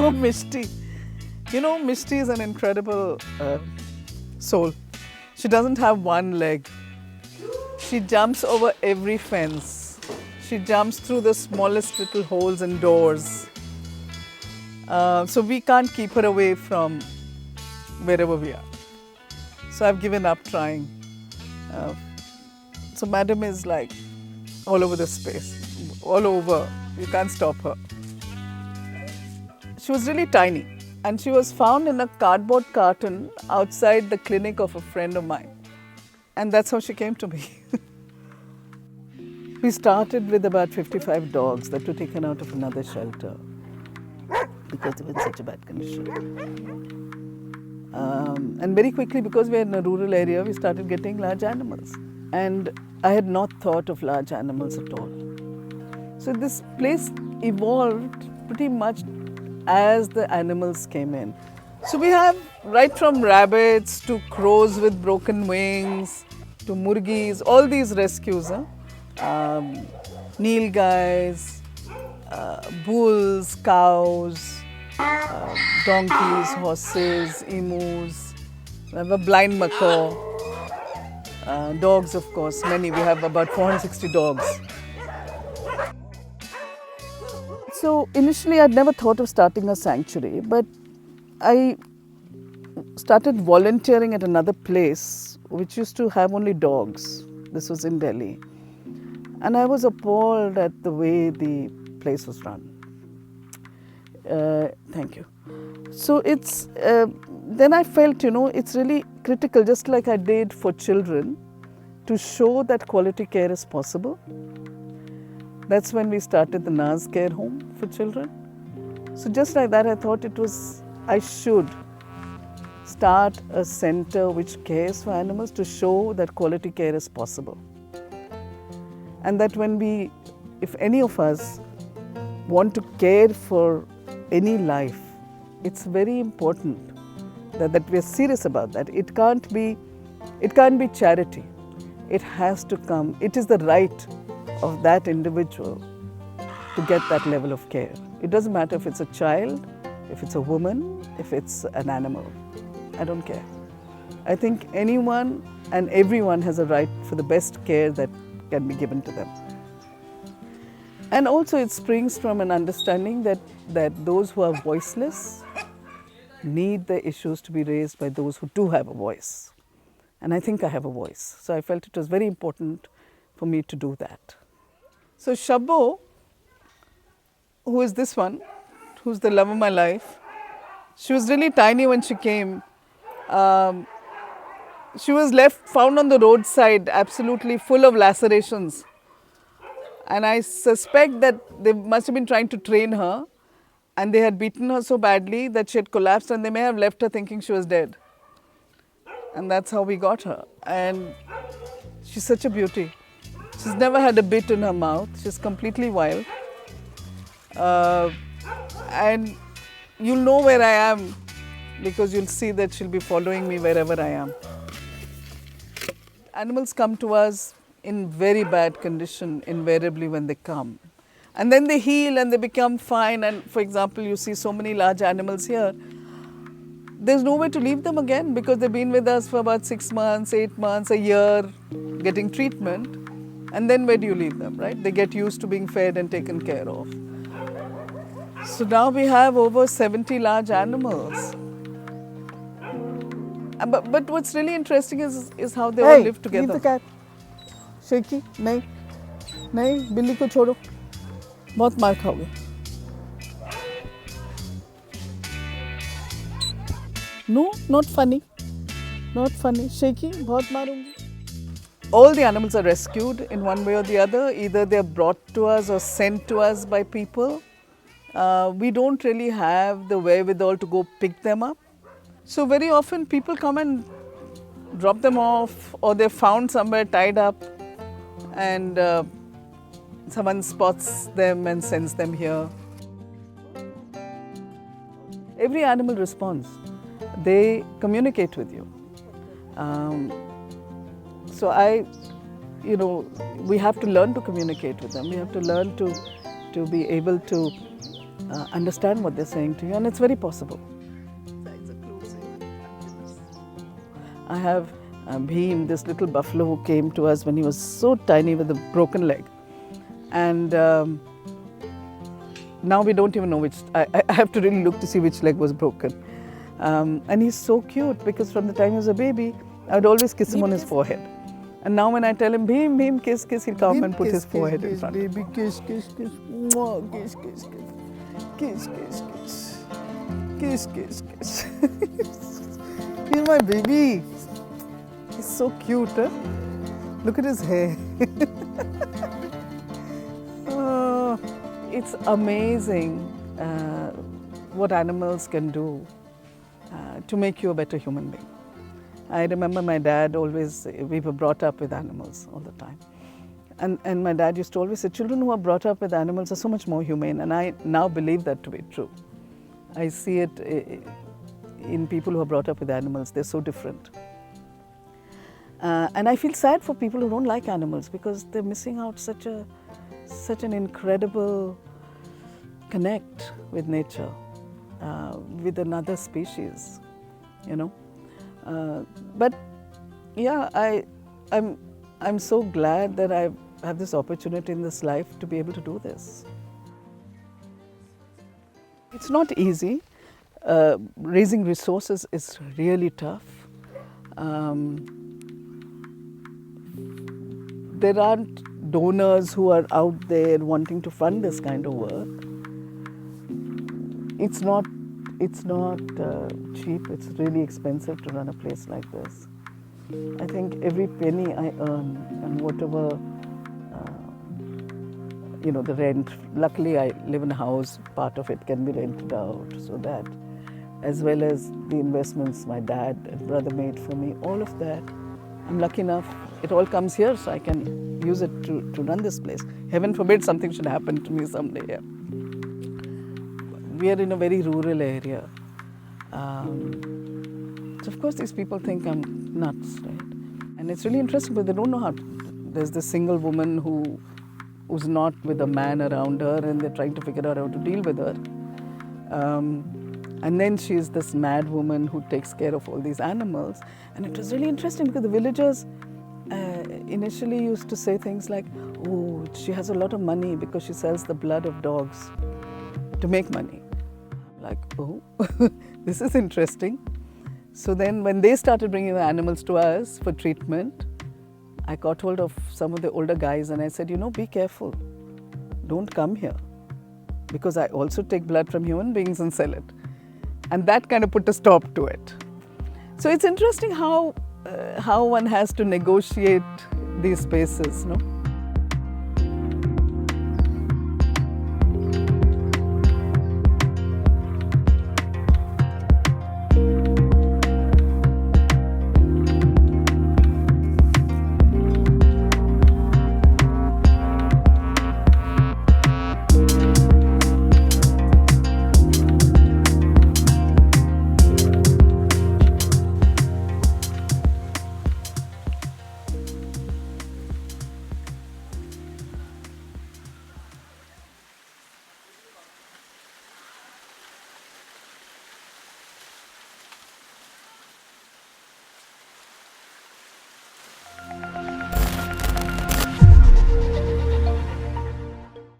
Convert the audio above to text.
saw Mishti. You know, Mishti is an incredible soul. She doesn't have one leg. She jumps over every fence. She jumps through the smallest little holes and doors. So we can't keep her away from wherever we are. So I've given up trying. So Madam is like all over the space, all over. You can't stop her. She was really tiny and she was found in a cardboard carton outside the clinic of a friend of mine. And that's how she came to me. We started with about 55 dogs that were taken out of another shelter because they were in such a bad condition. And very quickly, because we are in a rural area, we started getting large animals. And I had not thought of large animals at all. So this place evolved pretty much as the animals came in. So we have right from rabbits to crows with broken wings to murgis, all these rescues. Nilgais, bulls, cows, donkeys, horses, emus. We have a blind macaw. Dogs, of course, many. We have about 460 dogs. So initially I'd never thought of starting a sanctuary, but I started volunteering at another place which used to have only dogs. This was in Delhi. And I was appalled at the way the place was run. Thank you. So it's, then I felt, it's really critical, just like I did for children, to show that quality care is possible. That's when we started the Naz Care Home for children. So just like that, I thought I should start a center which cares for animals to show that quality care is possible. And that if any of us want to care for any life, it's very important that we are serious about that. It can't be charity. It has to come. It is the right of that individual to get that level of care. It doesn't matter if it's a child, if it's a woman, if it's an animal. I don't care. I think anyone and everyone has a right for the best care that can be given to them. And also it springs from an understanding that those who are voiceless need the issues to be raised by those who do have a voice. And I think I have a voice. So I felt it was very important for me to do that. So Shabbo, who is this one, who's the love of my life, she was really tiny when she came. She was found on the roadside, absolutely full of lacerations. And I suspect that they must have been trying to train her and they had beaten her so badly that she had collapsed and they may have left her thinking she was dead. And that's how we got her. And she's such a beauty. She's never had a bit in her mouth. She's completely wild. And you'll know where I am because you'll see that she'll be following me wherever I am. Animals come to us in very bad condition invariably when they come. And then they heal and they become fine. And for example, you see so many large animals here. There's nowhere to leave them again because they've been with us for about 6 months, 8 months, a year, getting treatment. And then where do you leave them, right? They get used to being fed and taken care of. So now we have over 70 large animals. But what's really interesting is how they all live together. Leave the cat. Shaky, nahi, billi ko chodo. बहुत मार खाओगे. No, not funny. Not funny. Shaky, बहुत मारूंगी. All the animals are rescued in one way or the other. Either they are brought to us or sent to us by people. We don't really have the wherewithal to go pick them up. So very often people come and drop them off or they're found somewhere tied up and someone spots them and sends them here. Every animal responds. They communicate with you. So we have to learn to communicate with them. We have to learn to be able to understand what they're saying to you, and it's very possible. I have Bheem, this little buffalo who came to us when he was so tiny with a broken leg. And now we don't even know which, I have to really look to see which leg was broken. And he's so cute because from the time he was a baby, I would always kiss him on his forehead. And now when I tell him, Bheem, Bheem, kiss, kiss, he'll come and put his forehead in front. Baby, kiss, kiss, kiss. Mwah, kiss, kiss, kiss. Kiss, kiss, kiss. Kiss, kiss, kiss. He's my baby. He's so cute, huh? Look at his hair. Oh, it's amazing what animals can do to make you a better human being. I remember my dad always, we were brought up with animals all the time. And my dad used to always say, children who are brought up with animals are so much more humane. And I now believe that to be true. I see it in people who are brought up with animals. They're so different. And I feel sad for people who don't like animals because they're missing out such an incredible connect with nature, with another species, you know. But yeah, I'm so glad that I have this opportunity in this life to be able to do this. It's not easy. Raising resources is really tough. There aren't donors who are out there wanting to fund this kind of work. It's not cheap. It's really expensive to run a place like this. I think every penny I earn and whatever, the rent. Luckily, I live in a house. Part of it can be rented out, so that, as well as the investments my dad and brother made for me, all of that, I'm lucky enough. It all comes here, so I can use it to run this place. Heaven forbid something should happen to me someday. Yeah. We are in a very rural area. So of course these people think I'm nuts, right? And it's really interesting, but they don't know how. There's this single woman who's not with a man around her, and they're trying to figure out how to deal with her. And then she's this mad woman who takes care of all these animals. And it was really interesting because the villagers initially used to say things like, oh, she has a lot of money because she sells the blood of dogs to make money. I'm like, oh, this is interesting. So then when they started bringing the animals to us for treatment, I got hold of some of the older guys and I said, be careful. Don't come here. Because I also take blood from human beings and sell it. And that kind of put a stop to it. So it's interesting how one has to negotiate these spaces, no?